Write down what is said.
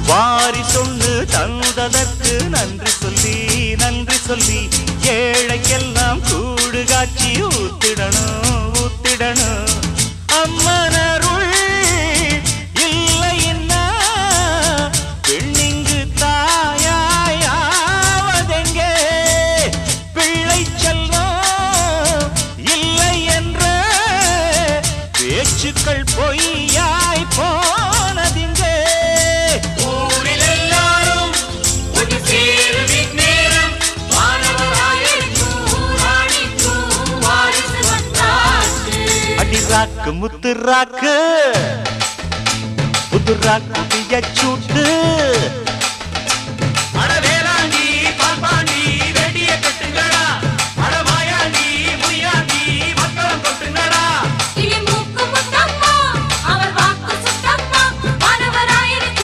வாரி சொன்னு தந்ததற்கு நன்றி சொல்லி ஏழைக்கெல்லாம் கூடு காட்சி ஊத்திடணும் அம்மனருள் இல்லைன்னா பெண்ணிங்கு தாயாவதெங்கே பிள்ளை செல்வம் இல்லை என்ற பேச்சுக்கள் பொய்யாய் போனதிங்கே ராக்கு முத்து ராக்கு புது ராக்கு சூட்டு